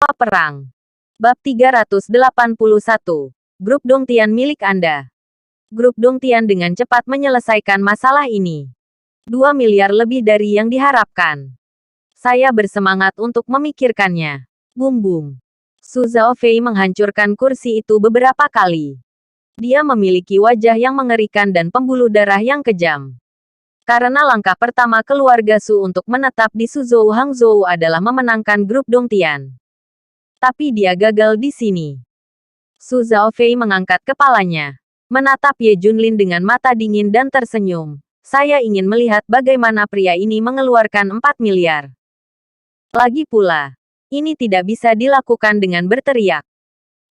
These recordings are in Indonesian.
Tanpa perang. Bab 381. Grup Dongtian milik Anda. Grup Dongtian dengan cepat menyelesaikan masalah ini. 2 miliar lebih dari yang diharapkan. Saya bersemangat untuk memikirkannya. Bum-bum. Su Zhaofei menghancurkan kursi itu beberapa kali. Dia memiliki wajah yang mengerikan dan pembuluh darah yang kejam. Karena langkah pertama keluarga Su untuk menetap di Suzhou Hangzhou adalah memenangkan grup Dongtian. Tapi dia gagal di sini. Su Zhaofei mengangkat kepalanya. Menatap Ye Junlin dengan mata dingin dan tersenyum. Saya ingin melihat bagaimana pria ini mengeluarkan 4 miliar. Lagi pula, ini tidak bisa dilakukan dengan berteriak.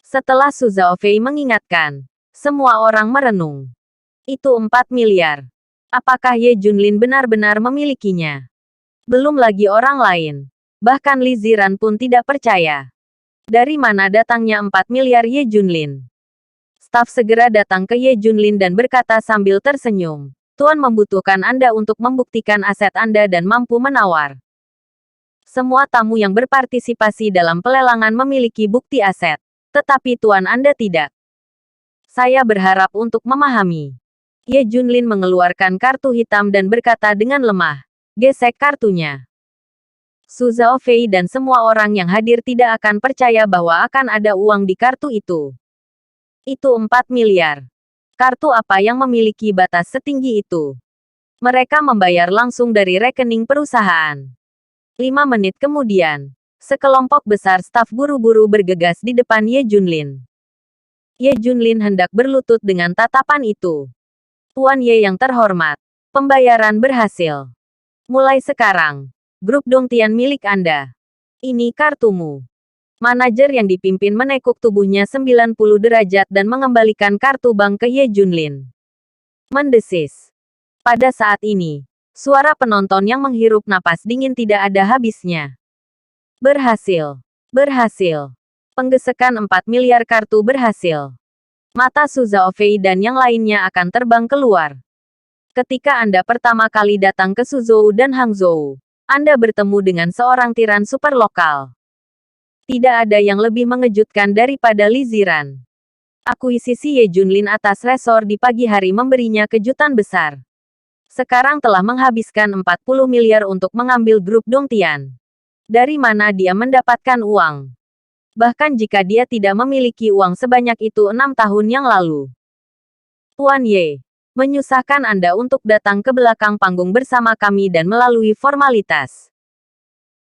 Setelah Su Zhaofei mengingatkan, semua orang merenung. Itu 4 miliar. Apakah Ye Junlin benar-benar memilikinya? Belum lagi orang lain. Bahkan Li Ziran pun tidak percaya. Dari mana datangnya 4 miliar Ye Junlin? Staf segera datang ke Ye Junlin dan berkata sambil tersenyum, Tuan membutuhkan Anda untuk membuktikan aset Anda dan mampu menawar. Semua tamu yang berpartisipasi dalam pelelangan memiliki bukti aset, tetapi Tuan Anda tidak. Saya berharap untuk memahami. Ye Junlin mengeluarkan kartu hitam dan berkata dengan lemah, gesek kartunya. Su Zhaofei dan semua orang yang hadir tidak akan percaya bahwa akan ada uang di kartu itu. Itu 4 miliar. Kartu apa yang memiliki batas setinggi itu? Mereka membayar langsung dari rekening perusahaan. 5 menit kemudian, sekelompok besar staf buru-buru bergegas di depan Ye Junlin. Ye Junlin hendak berlutut dengan tatapan itu. Tuan Ye yang terhormat, pembayaran berhasil. Mulai sekarang, grup Dongtian milik Anda. Ini kartumu. Manajer yang dipimpin menekuk tubuhnya 90 derajat dan mengembalikan kartu bank ke Ye Junlin. Mendesis. Pada saat ini, suara penonton yang menghirup napas dingin tidak ada habisnya. Berhasil. Berhasil. Penggesekan 4 miliar kartu berhasil. Mata Su Zhaofei dan yang lainnya akan terbang keluar. Ketika Anda pertama kali datang ke Suzhou dan Hangzhou, Anda bertemu dengan seorang tiran super lokal. Tidak ada yang lebih mengejutkan daripada Li Ziran. Akuisisi Ye Junlin atas resor di pagi hari memberinya kejutan besar. Sekarang telah menghabiskan 40 miliar untuk mengambil grup Dongtian. Dari mana dia mendapatkan uang? Bahkan jika dia tidak memiliki uang sebanyak itu 6 tahun yang lalu. Tuan Ye, menyusahkan Anda untuk datang ke belakang panggung bersama kami dan melalui formalitas.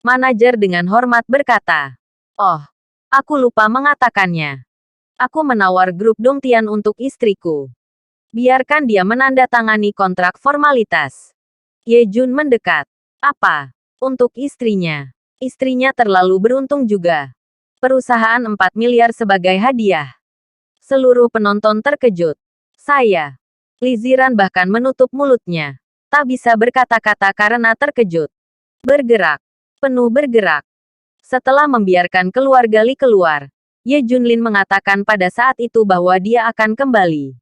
Manajer dengan hormat berkata, Oh, aku lupa mengatakannya. Aku menawar grup Dongtian untuk istriku. Biarkan dia menandatangani kontrak formalitas. Ye Jun mendekat. Apa? Untuk istrinya. Istrinya terlalu beruntung juga. Perusahaan 4 miliar sebagai hadiah. Seluruh penonton terkejut. Saya. Li Ziran bahkan menutup mulutnya. Tak bisa berkata-kata karena terkejut. Bergerak. Penuh bergerak. Setelah membiarkan keluarga Li keluar, Ye Junlin mengatakan pada saat itu bahwa dia akan kembali.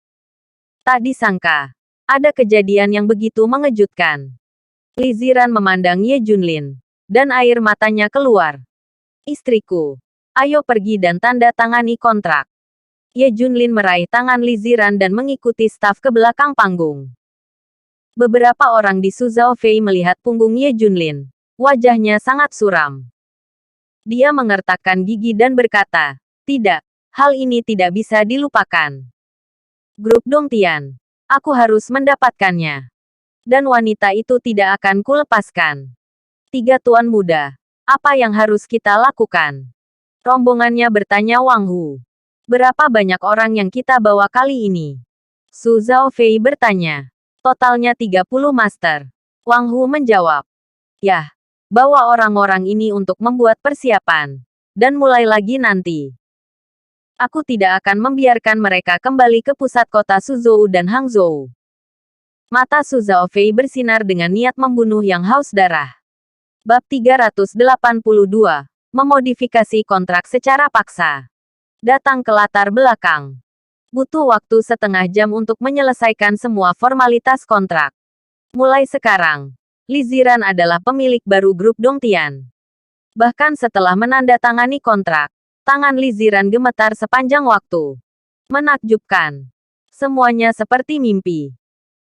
Tak disangka. Ada kejadian yang begitu mengejutkan. Li Ziran memandang Ye Junlin. Dan air matanya keluar. Istriku. Ayo pergi dan tanda tangani kontrak. Ye Junlin meraih tangan Li Ziran dan mengikuti staf ke belakang panggung. Beberapa orang di Su Zhaofei melihat punggung Ye Junlin. Wajahnya sangat suram. Dia mengertakkan gigi dan berkata, tidak, hal ini tidak bisa dilupakan. Grup Dongtian. Aku harus mendapatkannya. Dan wanita itu tidak akan kulepaskan. 3 tuan muda. Apa yang harus kita lakukan? Rombongannya bertanya Wang Hu. Berapa banyak orang yang kita bawa kali ini? Su Zhaofei bertanya. Totalnya 30 master. Wang Hu menjawab. Yah, bawa orang-orang ini untuk membuat persiapan. Dan mulai lagi nanti. Aku tidak akan membiarkan mereka kembali ke pusat kota Suzhou dan Hangzhou. Mata Su Zhaofei bersinar dengan niat membunuh yang haus darah. Bab 382. Memodifikasi kontrak secara paksa. Datang ke latar belakang. Butuh waktu setengah jam untuk menyelesaikan semua formalitas kontrak. Mulai sekarang, Li Ziran adalah pemilik baru grup Dongtian. Bahkan setelah menandatangani kontrak, tangan Li Ziran gemetar sepanjang waktu. Menakjubkan. Semuanya seperti mimpi.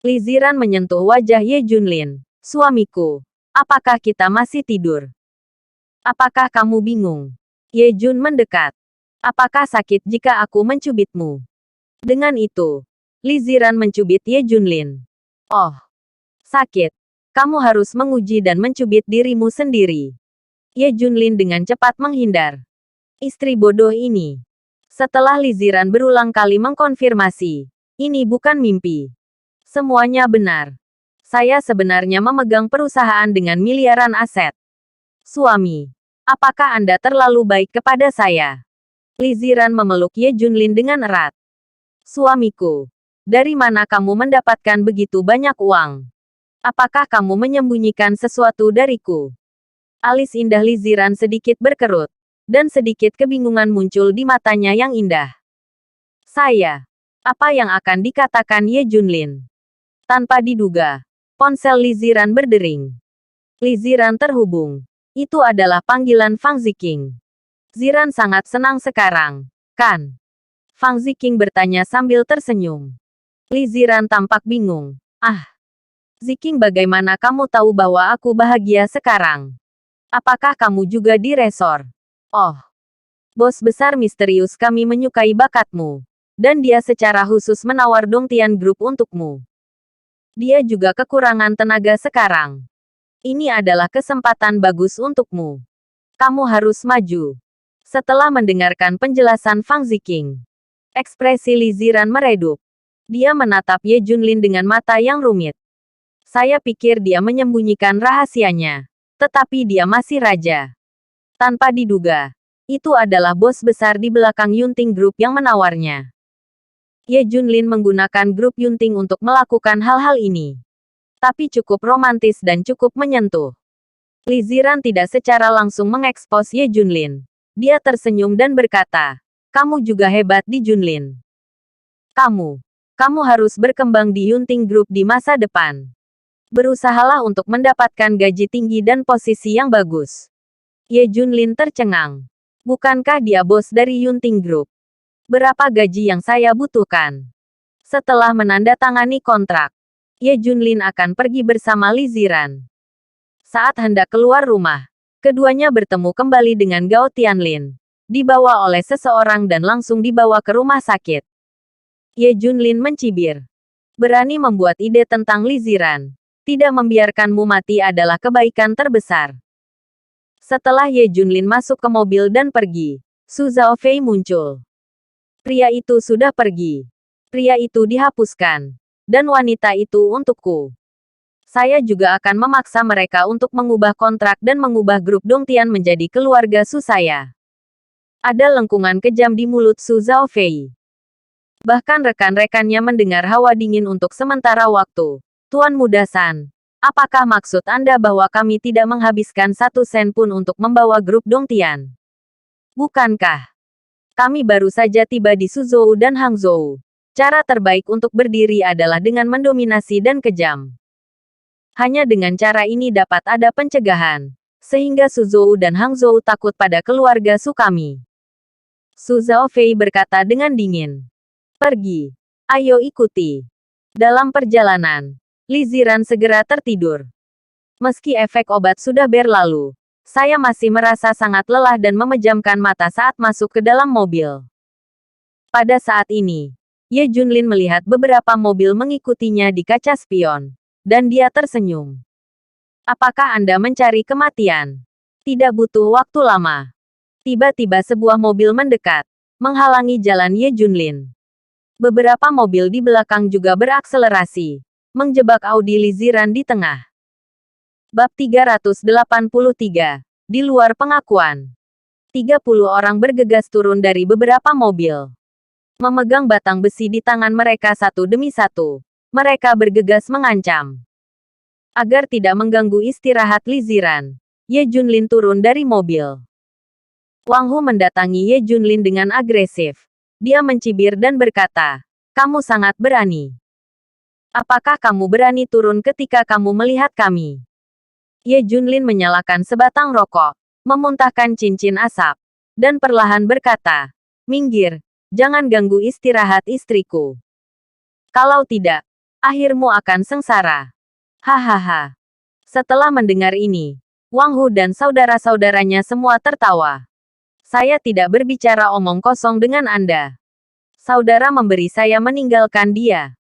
Li Ziran menyentuh wajah Ye Junlin. Suamiku, apakah kita masih tidur? Apakah kamu bingung? Ye Jun mendekat. Apakah sakit jika aku mencubitmu? Dengan itu, Li Ziran mencubit Ye Junlin. Oh, sakit. Kamu harus menguji dan mencubit dirimu sendiri. Ye Junlin dengan cepat menghindar. Istri bodoh ini. Setelah Li Ziran berulang kali mengkonfirmasi, ini bukan mimpi. Semuanya benar. Saya sebenarnya memegang perusahaan dengan miliaran aset. Suami, apakah Anda terlalu baik kepada saya? Li Ziran memeluk Ye Junlin dengan erat. Suamiku, dari mana kamu mendapatkan begitu banyak uang? Apakah kamu menyembunyikan sesuatu dariku? Alis indah Li Ziran sedikit berkerut, dan sedikit kebingungan muncul di matanya yang indah. Saya. Apa yang akan dikatakan Ye Junlin? Tanpa diduga, ponsel Li Ziran berdering. Li Ziran terhubung. Itu adalah panggilan Fang Ziqing. Ziran sangat senang sekarang, kan? Fang Ziqing bertanya sambil tersenyum. Li Ziran tampak bingung. Ah. Ziqing, bagaimana kamu tahu bahwa aku bahagia sekarang? Apakah kamu juga di resor? Oh, bos besar misterius kami menyukai bakatmu. Dan dia secara khusus menawar Dongtian Group untukmu. Dia juga kekurangan tenaga sekarang. Ini adalah kesempatan bagus untukmu. Kamu harus maju. Setelah mendengarkan penjelasan Fang Ziqing, ekspresi Li Ziran meredup. Dia menatap Ye Junlin dengan mata yang rumit. Saya pikir dia menyembunyikan rahasianya. Tetapi dia masih raja. Tanpa diduga, itu adalah bos besar di belakang Yunting Group yang menawarnya. Ye Junlin menggunakan grup Yunting untuk melakukan hal-hal ini. Tapi cukup romantis dan cukup menyentuh. Li Ziran tidak secara langsung mengekspos Ye Junlin. Dia tersenyum dan berkata, kamu juga hebat di Junlin. Kamu harus berkembang di Yunting Group di masa depan. Berusahalah untuk mendapatkan gaji tinggi dan posisi yang bagus. Ye Junlin tercengang. Bukankah dia bos dari Yunting Group? Berapa gaji yang saya butuhkan? Setelah menandatangani kontrak, Ye Junlin akan pergi bersama Li Ziran. Saat hendak keluar rumah, keduanya bertemu kembali dengan Gao Tianlin. Dibawa oleh seseorang dan langsung dibawa ke rumah sakit. Ye Junlin mencibir. Berani membuat ide tentang Li Ziran. Tidak membiarkanmu mati adalah kebaikan terbesar. Setelah Ye Junlin masuk ke mobil dan pergi, Su Zhaofei muncul. Pria itu sudah pergi. Pria itu dihapuskan. Dan wanita itu untukku. Saya juga akan memaksa mereka untuk mengubah kontrak dan mengubah grup Dongtian menjadi keluarga Su saya. Ada lengkungan kejam di mulut Su Zhaofei. Bahkan rekan-rekannya mendengar hawa dingin untuk sementara waktu. Tuan Muda San, apakah maksud Anda bahwa kami tidak menghabiskan 1 sen pun untuk membawa grup Dongtian? Bukankah kami baru saja tiba di Suzhou dan Hangzhou? Cara terbaik untuk berdiri adalah dengan mendominasi dan kejam. Hanya dengan cara ini dapat ada pencegahan, sehingga Suzhou dan Hangzhou takut pada keluarga Su kami. Su Zhaofei berkata dengan dingin. Pergi. Ayo ikuti. Dalam perjalanan, Li Ziran segera tertidur. Meski efek obat sudah berlalu, saya masih merasa sangat lelah dan memejamkan mata saat masuk ke dalam mobil. Pada saat ini, Ye Junlin melihat beberapa mobil mengikutinya di kaca spion, dan dia tersenyum. Apakah Anda mencari kematian? Tidak butuh waktu lama. Tiba-tiba sebuah mobil mendekat, menghalangi jalan Ye Junlin. Beberapa mobil di belakang juga berakselerasi, menjebak Audi Li Ziran di tengah. Bab 383. Di luar pengakuan. 30 orang bergegas turun dari beberapa mobil. Memegang batang besi di tangan mereka satu demi satu. Mereka bergegas mengancam. Agar tidak mengganggu istirahat Li Ziran, Ye Junlin turun dari mobil. Wang Hu mendatangi Ye Junlin dengan agresif. Dia mencibir dan berkata, kamu sangat berani. Apakah kamu berani turun ketika kamu melihat kami? Ye Junlin menyalakan sebatang rokok, memuntahkan cincin asap, dan perlahan berkata, "Minggir, jangan ganggu istirahat istriku. Kalau tidak, akhirmu akan sengsara." Hahaha. Setelah mendengar ini, Wang Hu dan saudara-saudaranya semua tertawa. "Saya tidak berbicara omong kosong dengan Anda. Saudara memberi saya meninggalkan dia."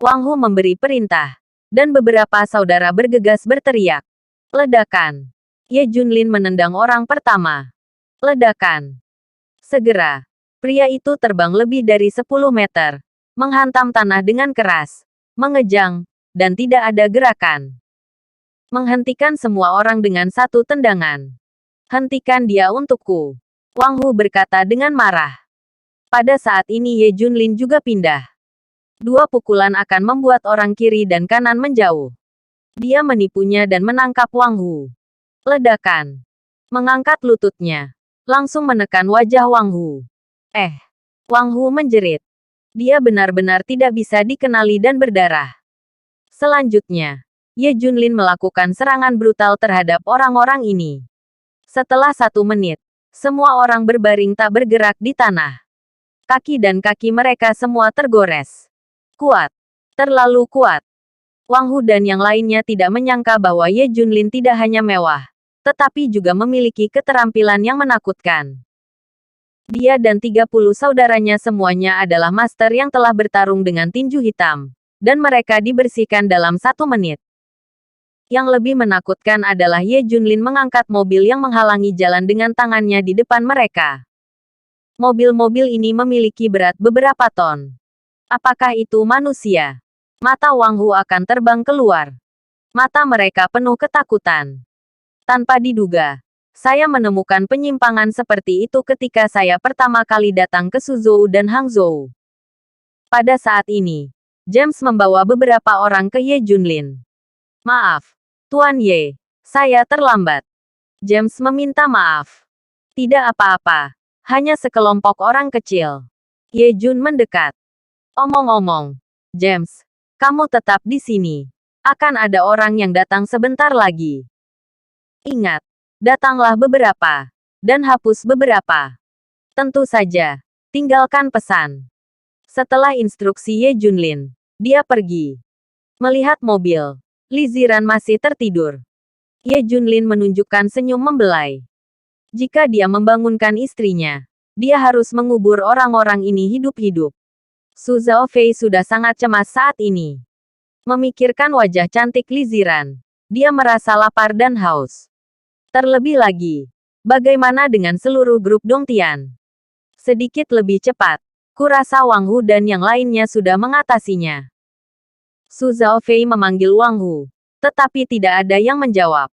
Wang Hu memberi perintah, dan beberapa saudara bergegas berteriak. Ledakan. Ye Junlin menendang orang pertama. Ledakan. Segera, pria itu terbang lebih dari 10 meter, menghantam tanah dengan keras, mengejang, dan tidak ada gerakan. Menghentikan semua orang dengan satu tendangan. "Hentikan dia untukku," Wang Hu berkata dengan marah. Pada saat ini Ye Junlin juga pindah. Dua pukulan akan membuat orang kiri dan kanan menjauh. Dia menipunya dan menangkap Wang Hu. Ledakan. Mengangkat lututnya, langsung menekan wajah Wang Hu. Wang Hu menjerit. Dia benar-benar tidak bisa dikenali dan berdarah. Selanjutnya, Ye Junlin melakukan serangan brutal terhadap orang-orang ini. Setelah 1 menit, semua orang berbaring tak bergerak di tanah. Kaki dan kaki mereka semua tergores. Kuat. Terlalu kuat. Wang Hu dan yang lainnya tidak menyangka bahwa Ye Junlin tidak hanya mewah, tetapi juga memiliki keterampilan yang menakutkan. Dia dan 30 saudaranya semuanya adalah master yang telah bertarung dengan tinju hitam, dan mereka dibersihkan dalam 1 menit. Yang lebih menakutkan adalah Ye Junlin mengangkat mobil yang menghalangi jalan dengan tangannya di depan mereka. Mobil-mobil ini memiliki berat beberapa ton. Apakah itu manusia? Mata Wang Hu akan terbang keluar. Mata mereka penuh ketakutan. Tanpa diduga, saya menemukan penyimpangan seperti itu ketika saya pertama kali datang ke Suzhou dan Hangzhou. Pada saat ini, James membawa beberapa orang ke Ye Junlin. "Maaf, Tuan Ye, saya terlambat." James meminta maaf. "Tidak apa-apa, hanya sekelompok orang kecil." Ye Jun mendekat. "Omong-omong, James, kamu tetap di sini. Akan ada orang yang datang sebentar lagi. Ingat, datanglah beberapa, dan hapus beberapa. Tentu saja, tinggalkan pesan." Setelah instruksi Ye Junlin, dia pergi. Melihat mobil, Li Ziran masih tertidur. Ye Junlin menunjukkan senyum membelai. Jika dia membangunkan istrinya, dia harus mengubur orang-orang ini hidup-hidup. Su Zhaofei sudah sangat cemas saat ini. Memikirkan wajah cantik Li Ziran, dia merasa lapar dan haus. Terlebih lagi, bagaimana dengan seluruh grup Dongtian? Sedikit lebih cepat, kurasa Wang Hu dan yang lainnya sudah mengatasinya. Su Zhaofei memanggil Wang Hu, tetapi tidak ada yang menjawab.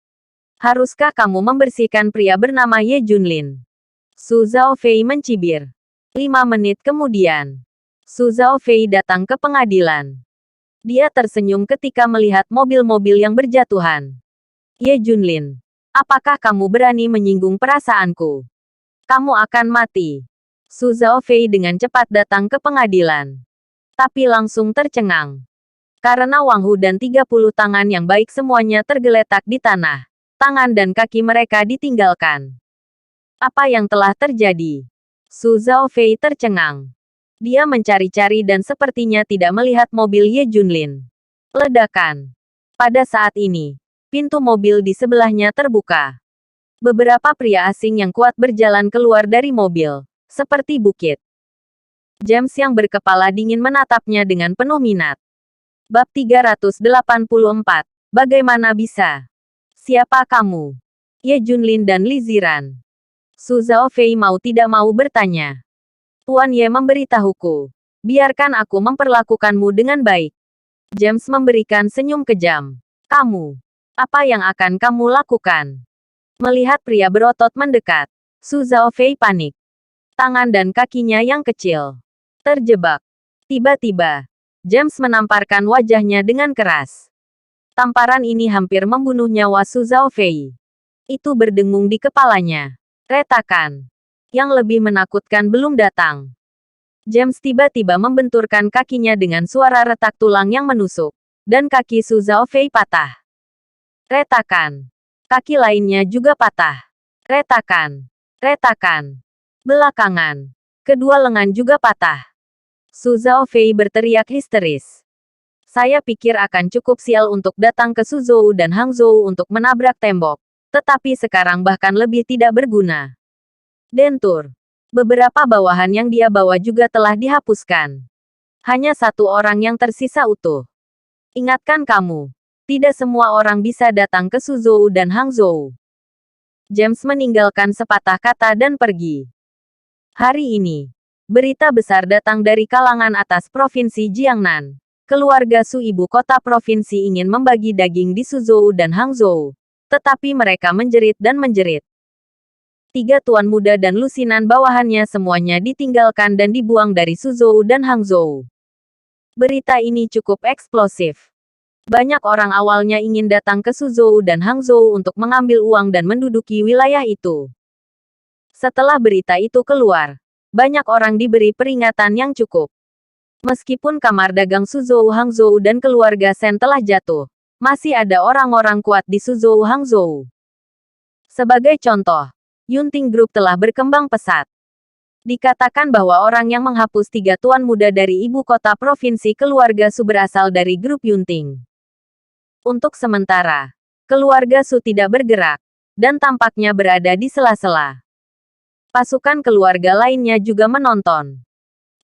"Haruskah kamu membersihkan pria bernama Ye Junlin?" Su Zhaofei mencibir. 5 menit kemudian, Su Zhaofei datang ke pengadilan. Dia tersenyum ketika melihat mobil-mobil yang berjatuhan. "Ye Junlin, apakah kamu berani menyinggung perasaanku? Kamu akan mati." Su Zhaofei dengan cepat datang ke pengadilan. Tapi langsung tercengang. Karena Wang Hu dan 30 tangan yang baik semuanya tergeletak di tanah. Tangan dan kaki mereka ditinggalkan. Apa yang telah terjadi? Su Zhaofei tercengang. Dia mencari-cari dan sepertinya tidak melihat mobil Ye Junlin. Ledakan. Pada saat ini, pintu mobil di sebelahnya terbuka. Beberapa pria asing yang kuat berjalan keluar dari mobil, seperti bukit. James yang berkepala dingin menatapnya dengan penuh minat. Bab 384. Bagaimana bisa? Siapa kamu? Ye Junlin dan Li Ziran. Su Zhaofei mau tidak mau bertanya. "Tuan Ye memberitahuku. Biarkan aku memperlakukanmu dengan baik." James memberikan senyum kejam. "Kamu. Apa yang akan kamu lakukan?" Melihat pria berotot mendekat, Su Zhaofei panik. Tangan dan kakinya yang kecil terjebak. Tiba-tiba, James menamparkan wajahnya dengan keras. Tamparan ini hampir membunuh nyawa Su Zhaofei. Itu berdengung di kepalanya. Retakan. Yang lebih menakutkan belum datang. James tiba-tiba membenturkan kakinya dengan suara retak tulang yang menusuk, dan kaki Su Zhaofei patah. Retakan. Kaki lainnya juga patah. Retakan. Retakan. Belakangan, kedua lengan juga patah. Su Zhaofei berteriak histeris. Saya pikir akan cukup sial untuk datang ke Suzhou dan Hangzhou untuk menabrak tembok. Tetapi sekarang bahkan lebih tidak berguna. Dentur. Beberapa bawahan yang dia bawa juga telah dihapuskan. Hanya satu orang yang tersisa utuh. Ingatkan kamu, tidak semua orang bisa datang ke Suzhou dan Hangzhou. James meninggalkan sepatah kata dan pergi. Hari ini, berita besar datang dari kalangan atas Provinsi Jiangnan. Keluarga Su ibu kota provinsi ingin membagi daging di Suzhou dan Hangzhou. Tetapi mereka menjerit dan menjerit. 3 tuan muda dan lusinan bawahannya semuanya ditinggalkan dan dibuang dari Suzhou dan Hangzhou. Berita ini cukup eksplosif. Banyak orang awalnya ingin datang ke Suzhou dan Hangzhou untuk mengambil uang dan menduduki wilayah itu. Setelah berita itu keluar, banyak orang diberi peringatan yang cukup. Meskipun kamar dagang Suzhou Hangzhou dan keluarga Shen telah jatuh, masih ada orang-orang kuat di Suzhou Hangzhou. Sebagai contoh, Yunting Group telah berkembang pesat. Dikatakan bahwa orang yang menghapus 3 tuan muda dari ibu kota provinsi keluarga Su berasal dari grup Yunting. Untuk sementara, keluarga Su tidak bergerak, dan tampaknya berada di sela-sela. Pasukan keluarga lainnya juga menonton.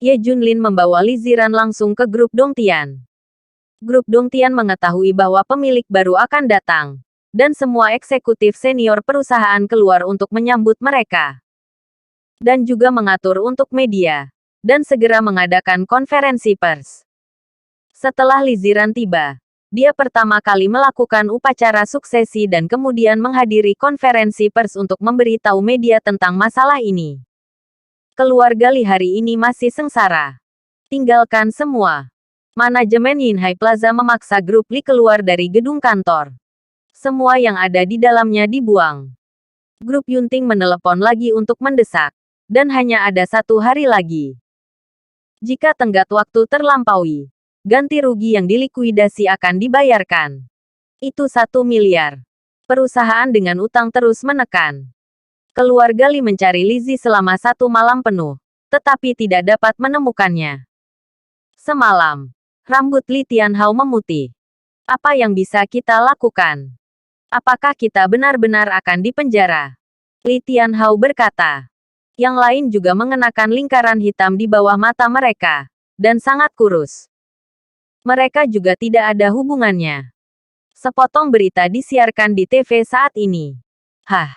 Ye Junlin membawa Li Ziran langsung ke grup Dongtian. Grup Dongtian mengetahui bahwa pemilik baru akan datang, dan semua eksekutif senior perusahaan keluar untuk menyambut mereka. Dan juga mengatur untuk media, dan segera mengadakan konferensi pers. Setelah Li Ziran tiba, dia pertama kali melakukan upacara suksesi dan kemudian menghadiri konferensi pers untuk memberitahu media tentang masalah ini. Keluarga Li hari ini masih sengsara. Tinggalkan semua. Manajemen Yinhai Plaza memaksa grup Li keluar dari gedung kantor. Semua yang ada di dalamnya dibuang. Grup Yunting menelepon lagi untuk mendesak. Dan hanya ada 1 hari lagi. Jika tenggat waktu terlampaui, ganti rugi yang dilikuidasi akan dibayarkan. Itu 1 miliar. Perusahaan dengan utang terus menekan. Keluarga Li mencari Lizzie selama 1 malam penuh, tetapi tidak dapat menemukannya. Semalam, rambut Li Tianhao memutih. Apa yang bisa kita lakukan? Apakah kita benar-benar akan dipenjara? Li Tianhao berkata. Yang lain juga mengenakan lingkaran hitam di bawah mata mereka, dan sangat kurus. Mereka juga tidak ada hubungannya. Sepotong berita disiarkan di TV saat ini. Hah?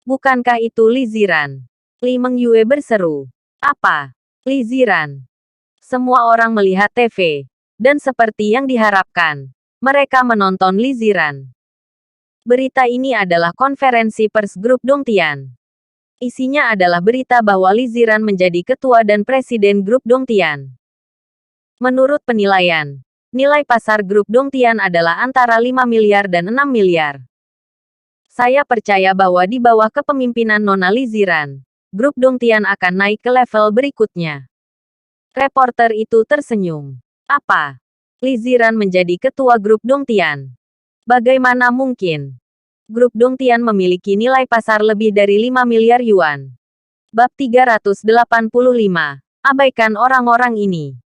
Bukankah itu Li Ziran? Li Mengyue berseru. Apa? Li Ziran? Semua orang melihat TV. Dan seperti yang diharapkan, mereka menonton Li Ziran. Berita ini adalah konferensi pers grup Dongtian. Isinya adalah berita bahwa Li Ziran menjadi ketua dan presiden grup Dongtian. Menurut penilaian, nilai pasar grup Dongtian adalah antara 5 miliar dan 6 miliar. Saya percaya bahwa di bawah kepemimpinan Nona Li Ziran, grup Dongtian akan naik ke level berikutnya. Reporter itu tersenyum. Apa? Li Ziran menjadi ketua grup Dongtian? Bagaimana mungkin? Grup Dongtian memiliki nilai pasar lebih dari 5 miliar yuan. Bab 385. Abaikan orang-orang ini.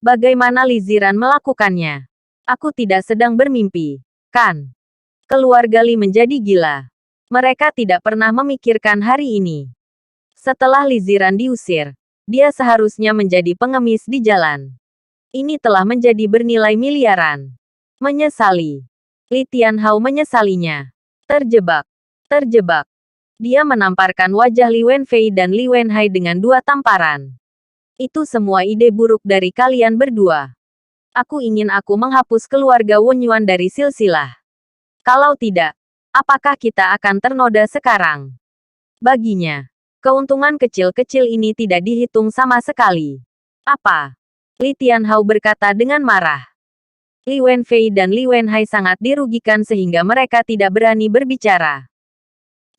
Bagaimana Li Ziran melakukannya? Aku tidak sedang bermimpi, kan? Keluarga Li menjadi gila. Mereka tidak pernah memikirkan hari ini. Setelah Li Ziran diusir, dia seharusnya menjadi pengemis di jalan. Ini telah menjadi bernilai miliaran. Menyesali. Li Tianhao menyesalinya. Terjebak. Terjebak. Dia menamparkan wajah Li Wenfei dan Li Wenhai dengan 2 tamparan. Itu semua ide buruk dari kalian berdua. Aku ingin aku menghapus keluarga Wonyuan dari silsilah. Kalau tidak, apakah kita akan ternoda sekarang? Baginya, keuntungan kecil-kecil ini tidak dihitung sama sekali. Apa? Li Tianhao berkata dengan marah. Li Wenfei dan Li Wenhai sangat dirugikan sehingga mereka tidak berani berbicara.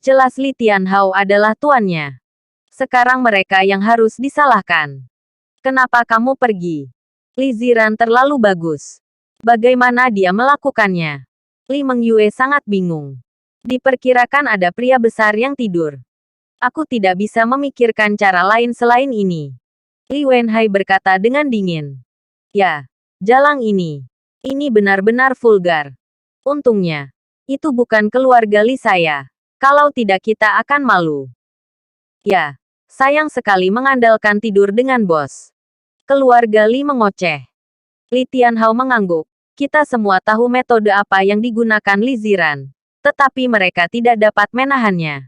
Jelas Li Tianhao adalah tuannya. Sekarang mereka yang harus disalahkan. Kenapa kamu pergi? Li Ziran terlalu bagus. Bagaimana dia melakukannya? Li Mengyue sangat bingung. Diperkirakan ada pria besar yang tidur. Aku tidak bisa memikirkan cara lain selain ini. Li Wenhai berkata dengan dingin. Ya, jalang ini. Ini benar-benar vulgar. Untungnya, itu bukan keluarga Li saya. Kalau tidak kita akan malu. Ya, sayang sekali mengandalkan tidur dengan bos. Keluarga Li mengoceh. Li Tianhao mengangguk. Kita semua tahu metode apa yang digunakan Li Ziran. Tetapi mereka tidak dapat menahannya.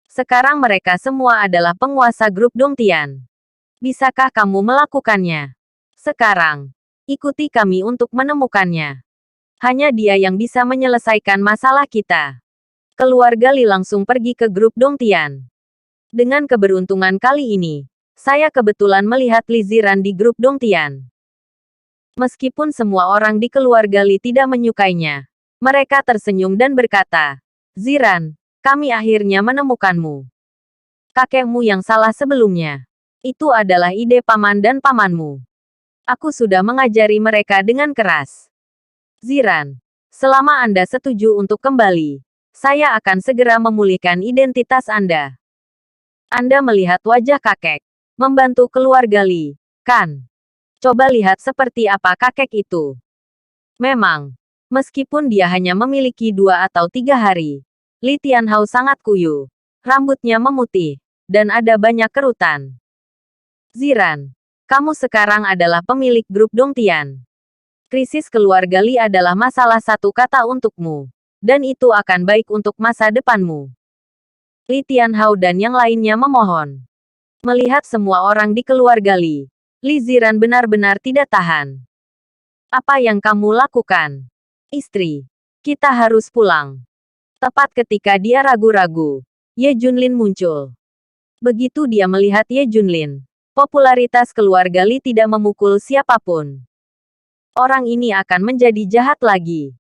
Sekarang mereka semua adalah penguasa grup Dongtian. Bisakah kamu melakukannya? Sekarang, ikuti kami untuk menemukannya. Hanya dia yang bisa menyelesaikan masalah kita. Keluarga Li langsung pergi ke grup Dongtian. Dengan keberuntungan kali ini, saya kebetulan melihat Li Ziran di grup Dongtian. Meskipun semua orang di keluarga Li tidak menyukainya, mereka tersenyum dan berkata, Ziran, kami akhirnya menemukanmu. Kakekmu yang salah sebelumnya. Itu adalah ide paman dan pamanmu. Aku sudah mengajari mereka dengan keras. Ziran, selama Anda setuju untuk kembali, saya akan segera memulihkan identitas Anda. Anda melihat wajah kakek, membantu keluarga Li, kan? Coba lihat seperti apa kakek itu. Memang, meskipun dia hanya memiliki 2 atau 3 hari, Li Tianhao sangat kuyu. Rambutnya memutih, dan ada banyak kerutan. Ziran, kamu sekarang adalah pemilik grup Dongtian. Krisis keluarga Li adalah masalah satu kata untukmu. Dan itu akan baik untuk masa depanmu. Li Tianhao dan yang lainnya memohon. Melihat semua orang di keluarga Li, Li Ziran benar-benar tidak tahan. Apa yang kamu lakukan? Istri, kita harus pulang. Tepat ketika dia ragu-ragu, Ye Junlin muncul. Begitu dia melihat Ye Junlin, popularitas keluarga Li tidak memukul siapapun. Orang ini akan menjadi jahat lagi.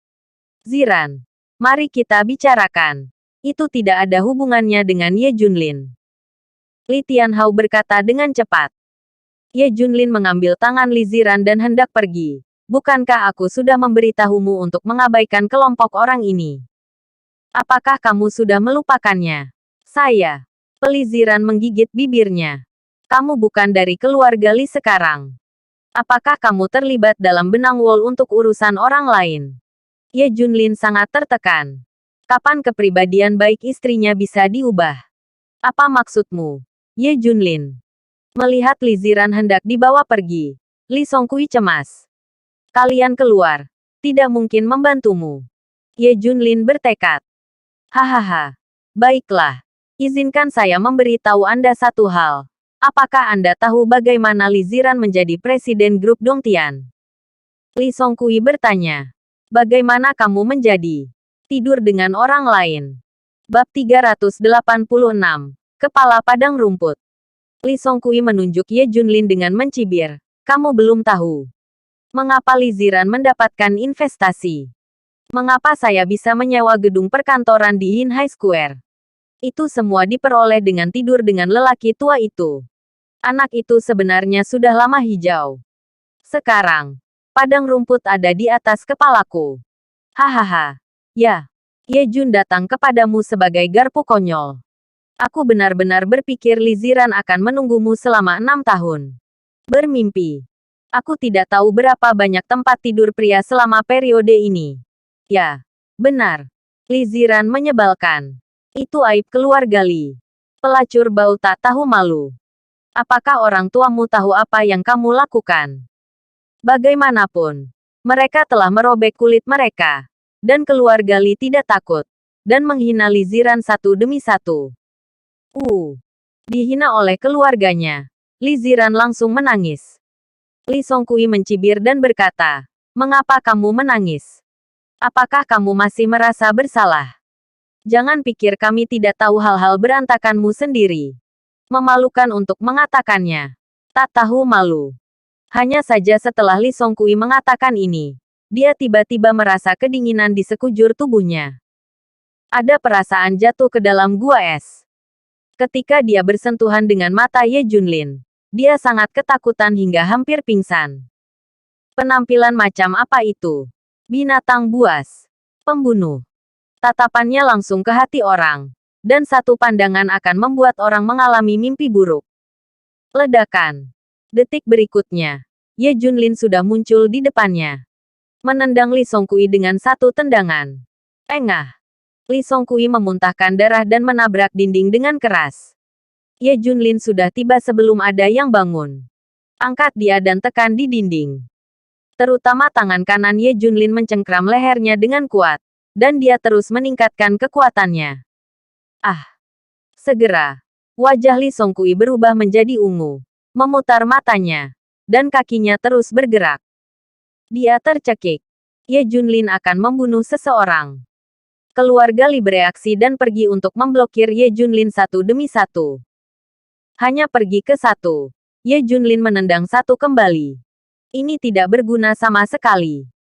Ziran, mari kita bicarakan. Itu tidak ada hubungannya dengan Ye Junlin. Li Tianhao berkata dengan cepat. Ye Junlin mengambil tangan Li Ziran dan hendak pergi. Bukankah aku sudah memberitahumu untuk mengabaikan kelompok orang ini? Apakah kamu sudah melupakannya? Saya. Li Ziran menggigit bibirnya. Kamu bukan dari keluarga Li sekarang. Apakah kamu terlibat dalam benang wol untuk urusan orang lain? Ye Junlin sangat tertekan. Kapan kepribadian baik istrinya bisa diubah? Apa maksudmu, Ye Junlin? Melihat Li Ziran hendak dibawa pergi, Li Songqui cemas. Kalian keluar. Tidak mungkin membantumu. Ye Junlin bertekad. Hahaha. Baiklah. Izinkan saya memberitahu Anda satu hal. Apakah Anda tahu bagaimana Li Ziran menjadi presiden grup Dongtian? Li Songqui bertanya. Bagaimana kamu menjadi tidur dengan orang lain? Bab 386. Kepala Padang Rumput. Li Songqui menunjuk Ye Junlin dengan mencibir. Kamu belum tahu. Mengapa Li Ziran mendapatkan investasi? Mengapa saya bisa menyewa gedung perkantoran di Yinhai Square? Itu semua diperoleh dengan tidur dengan lelaki tua itu. Anak itu sebenarnya sudah lama hijau. Sekarang, padang rumput ada di atas kepalaku. Hahaha. Ya, Ye Jun datang kepadamu sebagai garpu konyol. Aku benar-benar berpikir Li Ziran akan menunggumu selama 6 tahun. Bermimpi. Aku tidak tahu berapa banyak tempat tidur pria selama periode ini. Ya, benar. Li Ziran menyebalkan. Itu aib keluarga Li. Pelacur bau tak tahu malu. Apakah orang tuamu tahu apa yang kamu lakukan? Bagaimanapun, mereka telah merobek kulit mereka. Dan keluarga Li tidak takut. Dan menghina Li Ziran satu demi satu. Dihina oleh keluarganya. Li Ziran langsung menangis. Li Songqui mencibir dan berkata, mengapa kamu menangis? Apakah kamu masih merasa bersalah? Jangan pikir kami tidak tahu hal-hal berantakanmu sendiri. Memalukan untuk mengatakannya. Tak tahu malu. Hanya saja setelah Li Songqui mengatakan ini, dia tiba-tiba merasa kedinginan di sekujur tubuhnya. Ada perasaan jatuh ke dalam gua es. Ketika dia bersentuhan dengan mata Ye Junlin, dia sangat ketakutan hingga hampir pingsan. Penampilan macam apa itu? Binatang buas. Pembunuh. Tatapannya langsung ke hati orang. Dan satu pandangan akan membuat orang mengalami mimpi buruk. Ledakan. Detik berikutnya, Ye Junlin sudah muncul di depannya. Menendang Li Songkui dengan satu tendangan. Engah. Li Songkui memuntahkan darah dan menabrak dinding dengan keras. Ye Junlin sudah tiba sebelum ada yang bangun. Angkat dia dan tekan di dinding. Terutama tangan kanan Ye Junlin mencengkram lehernya dengan kuat. Dan dia terus meningkatkan kekuatannya. Segera, wajah Li Songkui berubah menjadi ungu. Memutar matanya. Dan kakinya terus bergerak. Dia tercekik. Ye Junlin akan membunuh seseorang. Keluarga Li bereaksi dan pergi untuk memblokir Ye Junlin satu demi satu. Hanya pergi ke satu. Ye Junlin menendang satu kembali. Ini tidak berguna sama sekali.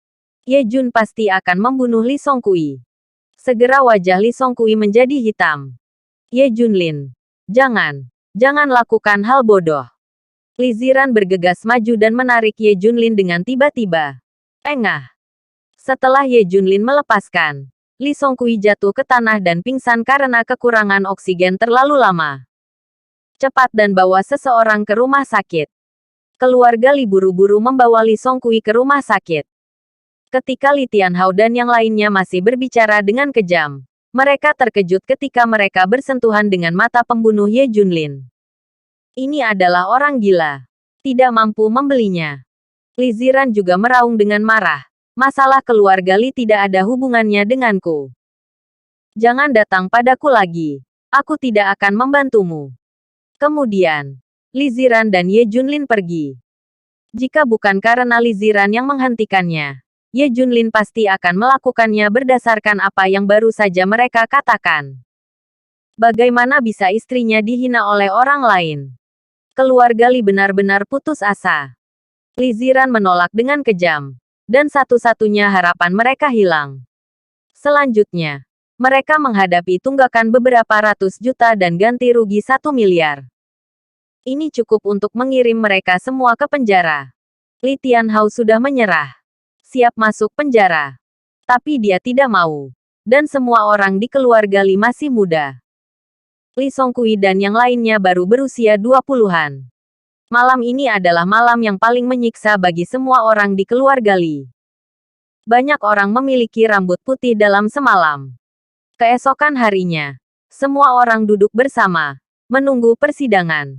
Ye Jun pasti akan membunuh Li Songkui. Segera wajah Li Songkui menjadi hitam. Ye Junlin, jangan lakukan hal bodoh. Li Ziran bergegas maju dan menarik Ye Junlin dengan tiba-tiba. Engah. Setelah Ye Junlin melepaskan, Li Songkui jatuh ke tanah dan pingsan karena kekurangan oksigen terlalu lama. Cepat dan bawa seseorang ke rumah sakit. Keluarga Li buru-buru membawa Li Songkui ke rumah sakit. Ketika Li Tianhao dan yang lainnya masih berbicara dengan kejam, mereka terkejut ketika mereka bersentuhan dengan mata pembunuh Ye Junlin. Ini adalah orang gila. Tidak mampu membelinya. Li Ziran juga meraung dengan marah. Masalah keluarga Li tidak ada hubungannya denganku. Jangan datang padaku lagi. Aku tidak akan membantumu. Kemudian, Li Ziran dan Ye Junlin pergi. Jika bukan karena Li Ziran yang menghentikannya, Ye Junlin pasti akan melakukannya berdasarkan apa yang baru saja mereka katakan. Bagaimana bisa istrinya dihina oleh orang lain? Keluarga Li benar-benar putus asa. Li Ziran menolak dengan kejam. Dan satu-satunya harapan mereka hilang. Selanjutnya, mereka menghadapi tunggakan beberapa ratus juta dan ganti rugi 1 miliar. Ini cukup untuk mengirim mereka semua ke penjara. Li Tianhao sudah menyerah. Siap masuk penjara. Tapi dia tidak mau. Dan semua orang di keluarga Li masih muda. Li Songkui dan yang lainnya baru berusia 20-an. Malam ini adalah malam yang paling menyiksa bagi semua orang di keluarga Li. Banyak orang memiliki rambut putih dalam semalam. Keesokan harinya, semua orang duduk bersama, menunggu persidangan.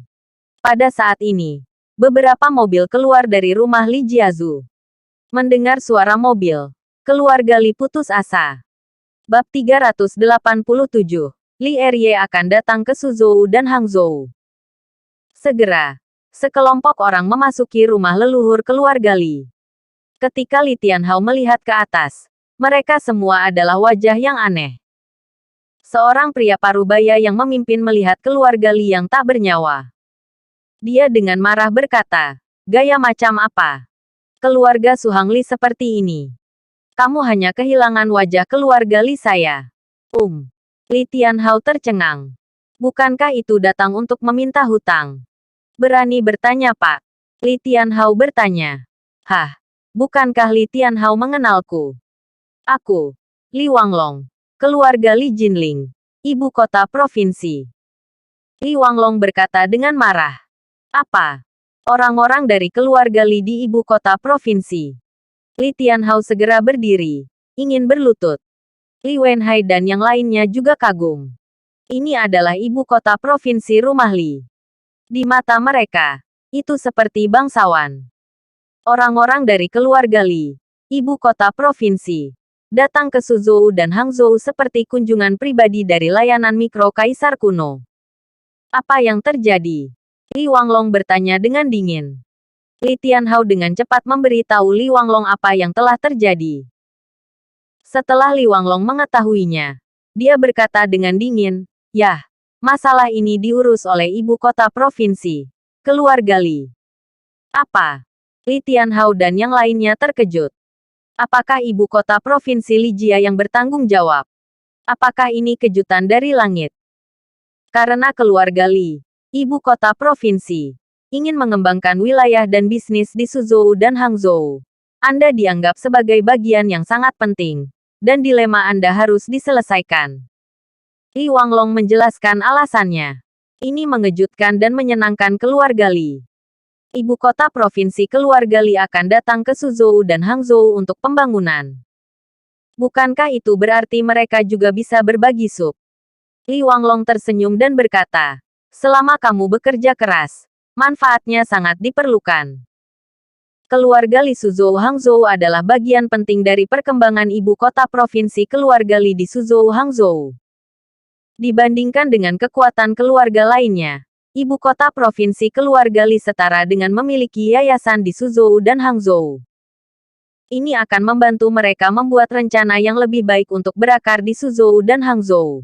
Pada saat ini, beberapa mobil keluar dari rumah Li Jiazu. Mendengar suara mobil, keluarga Li putus asa. Bab 387, Li Erye akan datang ke Suzhou dan Hangzhou. Segera, sekelompok orang memasuki rumah leluhur keluarga Li. Ketika Li Tianhao melihat ke atas, mereka semua adalah wajah yang aneh. Seorang pria parubaya yang memimpin melihat keluarga Li yang tak bernyawa. Dia dengan marah berkata, "Gaya macam apa? Keluarga Su Hangli seperti ini. Kamu hanya kehilangan wajah keluarga Li saya." Li Tianhao tercengang. Bukankah itu datang untuk meminta hutang? Berani bertanya Pak? Li Tianhao bertanya. Hah? Bukankah Li Tianhao mengenalku? Aku, Li Wanglong. Keluarga Li Jinling. Ibu kota provinsi. Li Wanglong berkata dengan marah. Apa? Orang-orang dari keluarga Li di ibu kota provinsi. Li Tianhao segera berdiri, ingin berlutut. Li Wenhai dan yang lainnya juga kagum. Ini adalah ibu kota provinsi rumah Li. Di mata mereka, itu seperti bangsawan. Orang-orang dari keluarga Li, ibu kota provinsi, datang ke Suzhou dan Hangzhou seperti kunjungan pribadi dari layanan mikro kaisar kuno. Apa yang terjadi? Li Wanglong bertanya dengan dingin. Li Tianhao dengan cepat memberitahu Li Wanglong apa yang telah terjadi. Setelah Li Wanglong mengetahuinya, dia berkata dengan dingin, "Yah, masalah ini diurus oleh ibu kota provinsi, keluarga Li." Apa? Li Tianhao dan yang lainnya terkejut. Apakah ibu kota provinsi Li Jia yang bertanggung jawab? Apakah ini kejutan dari langit? Karena keluarga Li, ibu kota provinsi, ingin mengembangkan wilayah dan bisnis di Suzhou dan Hangzhou. Anda dianggap sebagai bagian yang sangat penting dan dilema Anda harus diselesaikan. Li Wanglong menjelaskan alasannya. Ini mengejutkan dan menyenangkan keluarga Li. Ibu kota provinsi keluarga Li akan datang ke Suzhou dan Hangzhou untuk pembangunan. Bukankah itu berarti mereka juga bisa berbagi sup? Li Wanglong tersenyum dan berkata, selama kamu bekerja keras, manfaatnya sangat diperlukan. Keluarga Li Suzhou Hangzhou adalah bagian penting dari perkembangan ibu kota provinsi keluarga Li di Suzhou Hangzhou. Dibandingkan dengan kekuatan keluarga lainnya, ibu kota provinsi keluarga Li setara dengan memiliki yayasan di Suzhou dan Hangzhou. Ini akan membantu mereka membuat rencana yang lebih baik untuk berakar di Suzhou dan Hangzhou.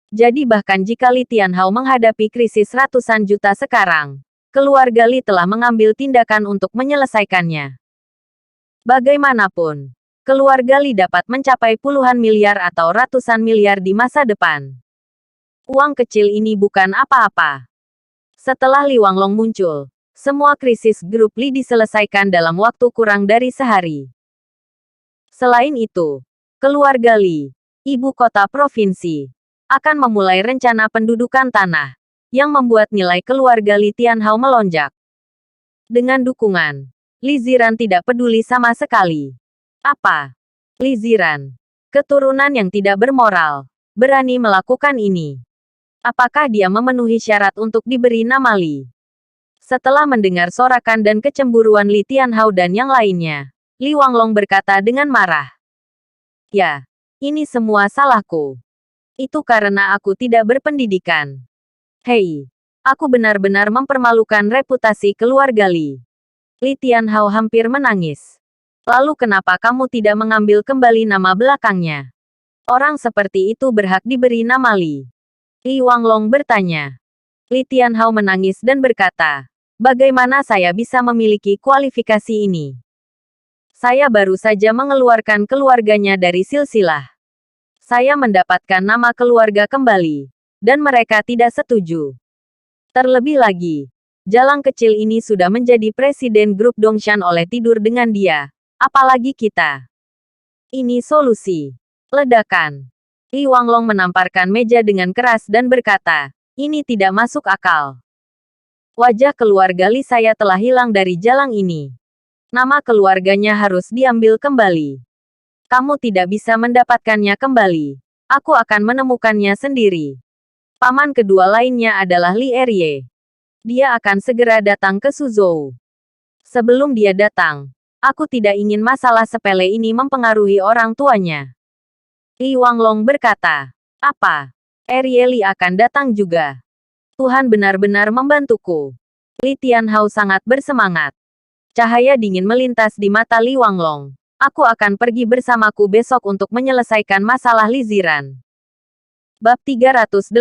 Jadi bahkan jika Li Tianhao menghadapi krisis ratusan juta sekarang, keluarga Li telah mengambil tindakan untuk menyelesaikannya. Bagaimanapun, keluarga Li dapat mencapai puluhan miliar atau ratusan miliar di masa depan. Uang kecil ini bukan apa-apa. Setelah Li Wanglong muncul, semua krisis grup Li diselesaikan dalam waktu kurang dari sehari. Selain itu, keluarga Li, ibu kota provinsi, akan memulai rencana pendudukan tanah, yang membuat nilai keluarga Li Tianhao melonjak. Dengan dukungan, Li Ziran tidak peduli sama sekali. Apa? Li Ziran, keturunan yang tidak bermoral, berani melakukan ini. Apakah dia memenuhi syarat untuk diberi nama Li? Setelah mendengar sorakan dan kecemburuan Li Tianhao dan yang lainnya, Li Wanglong berkata dengan marah. Ya, ini semua salahku. Itu karena aku tidak berpendidikan. Hei, aku benar-benar mempermalukan reputasi keluarga Li. Li Tianhao hampir menangis. Lalu kenapa kamu tidak mengambil kembali nama belakangnya? Orang seperti itu berhak diberi nama Li. Li Wanglong bertanya. Li Tianhao menangis dan berkata, bagaimana saya bisa memiliki kualifikasi ini? Saya baru saja mengeluarkan keluarganya dari silsilah. Saya mendapatkan nama keluarga kembali, dan mereka tidak setuju. Terlebih lagi, jalang kecil ini sudah menjadi presiden grup Dongshan oleh tidur dengan dia. Apalagi kita. Ini solusi. Ledakan. Li Wanglong menamparkan meja dengan keras dan berkata, ini tidak masuk akal. Wajah keluarga Li saya telah hilang dari jalang ini. Nama keluarganya harus diambil kembali. Kamu tidak bisa mendapatkannya kembali. Aku akan menemukannya sendiri. Paman kedua lainnya adalah Li Erye. Dia akan segera datang ke Suzhou. Sebelum dia datang, aku tidak ingin masalah sepele ini mempengaruhi orang tuanya. Li Wanglong berkata, apa? Erye Li akan datang juga. Tuhan benar-benar membantuku. Li Tianhao sangat bersemangat. Cahaya dingin melintas di mata Li Wanglong. Aku akan pergi bersamaku besok untuk menyelesaikan masalah Li Ziran. Bab 388.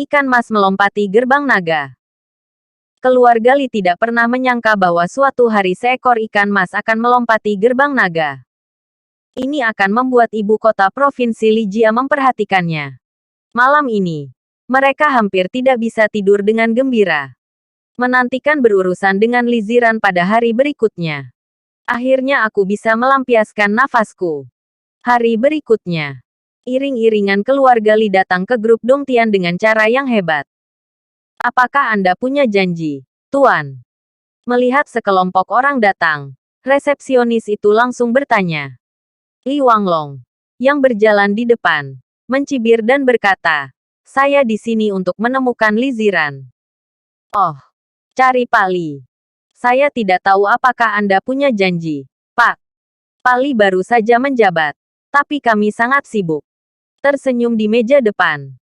Ikan mas melompati gerbang naga. Keluarga Li tidak pernah menyangka bahwa suatu hari seekor ikan mas akan melompati gerbang naga. Ini akan membuat ibu kota provinsi Li Jia memperhatikannya. Malam ini, mereka hampir tidak bisa tidur dengan gembira. Menantikan berurusan dengan Li Ziran pada hari berikutnya. Akhirnya aku bisa melampiaskan nafasku. Hari berikutnya, iring-iringan keluarga Li datang ke grup Dongtian dengan cara yang hebat. Apakah Anda punya janji, Tuan? Melihat sekelompok orang datang, resepsionis itu langsung bertanya. Li Wanglong, yang berjalan di depan, mencibir dan berkata, saya di sini untuk menemukan Li Ziran. Oh, cari Pak Li. Saya tidak tahu apakah Anda punya janji, Pak. Pak Li baru saja menjabat, tapi kami sangat sibuk. Tersenyum di meja depan.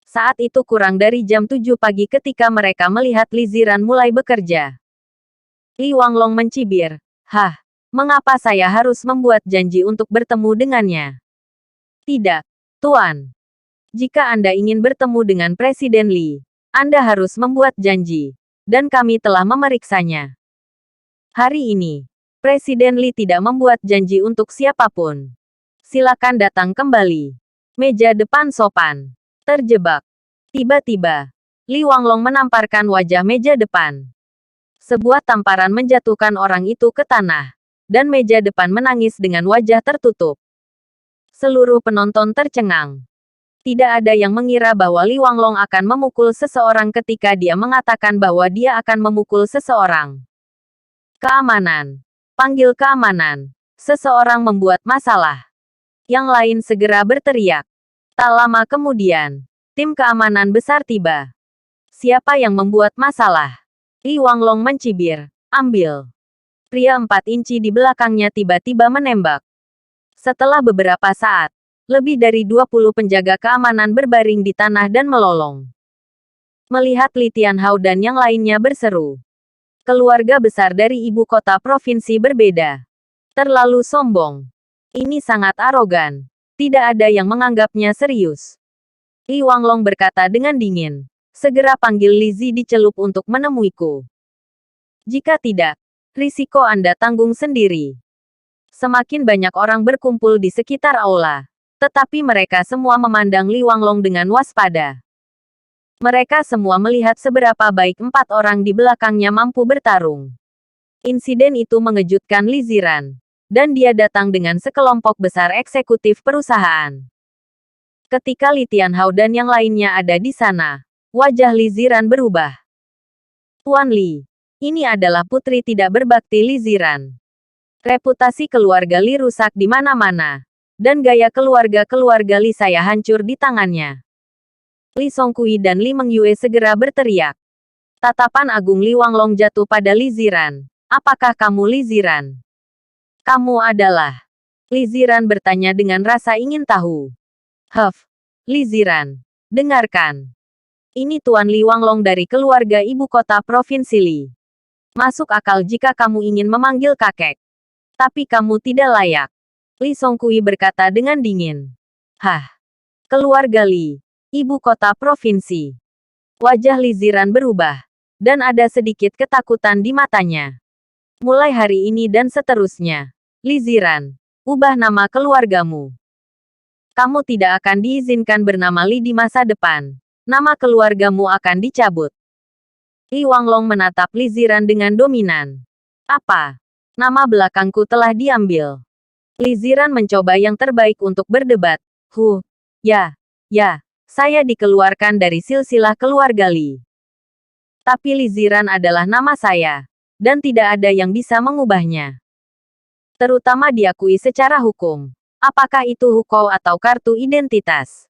Saat itu kurang dari jam 7 pagi ketika mereka melihat Li Ziran mulai bekerja. Li Wanglong mencibir, hah, mengapa saya harus membuat janji untuk bertemu dengannya? Tidak, Tuan. Jika Anda ingin bertemu dengan Presiden Li, Anda harus membuat janji, dan kami telah memeriksanya. Hari ini, Presiden Li tidak membuat janji untuk siapapun. Silakan datang kembali. Meja depan sopan. Terjebak. Tiba-tiba, Li Wanglong menamparkan wajah meja depan. Sebuah tamparan menjatuhkan orang itu ke tanah. dan meja depan menangis dengan wajah tertutup. Seluruh penonton tercengang. Tidak ada yang mengira bahwa Li Wanglong akan memukul seseorang ketika dia mengatakan bahwa dia akan memukul seseorang. Keamanan. Panggil keamanan. Seseorang membuat masalah. Yang lain segera berteriak. Tak lama kemudian, tim keamanan besar tiba. Siapa yang membuat masalah? Li Wanglong mencibir. Ambil. Pria 4 inci di belakangnya tiba-tiba menembak. Setelah beberapa saat, lebih dari 20 penjaga keamanan berbaring di tanah dan melolong. Melihat Li Tianhao dan yang lainnya berseru. Keluarga besar dari ibu kota provinsi berbeda. Terlalu sombong. Ini sangat arogan. Tidak ada yang menganggapnya serius. Li Wanglong berkata dengan dingin. Segera panggil Li Zi dicelup untuk menemuiku. Jika tidak, risiko Anda tanggung sendiri. Semakin banyak orang berkumpul di sekitar aula. Tetapi mereka semua memandang Li Wanglong dengan waspada. Mereka semua melihat seberapa baik 4 orang di belakangnya mampu bertarung. Insiden itu mengejutkan Li Ziran. Dan dia datang dengan sekelompok besar eksekutif perusahaan. Ketika Li Tianhao dan yang lainnya ada di sana, wajah Li Ziran berubah. Tuan Li. Ini adalah putri tidak berbakti Li Ziran. Reputasi keluarga Li rusak di mana-mana. Dan gaya keluarga Li saya hancur di tangannya. Li Songkui dan Li Mengyue segera berteriak. Tatapan agung Li Wanglong jatuh pada Li Ziran. Apakah kamu Li Ziran? Kamu adalah. Li Ziran bertanya dengan rasa ingin tahu. Huff. Li Ziran. Dengarkan. Ini Tuan Li Wanglong dari keluarga ibu kota provinsi Li. Masuk akal jika kamu ingin memanggil kakek. Tapi kamu tidak layak. Li Songkui berkata dengan dingin. Hah. Keluarga Li. Ibu kota provinsi. Wajah Li Ziran berubah. Dan ada sedikit ketakutan di matanya. Mulai hari ini dan seterusnya. Li Ziran. Ubah nama keluargamu. Kamu tidak akan diizinkan bernama Li di masa depan. Nama keluargamu akan dicabut. Li Wanglong menatap Li Ziran dengan dominan. Apa? Nama belakangku telah diambil. Li Ziran mencoba yang terbaik untuk berdebat. Ya, saya dikeluarkan dari silsilah keluarga Li. Tapi Li Ziran adalah nama saya. Dan tidak ada yang bisa mengubahnya. Terutama diakui secara hukum. Apakah itu hukou atau kartu identitas?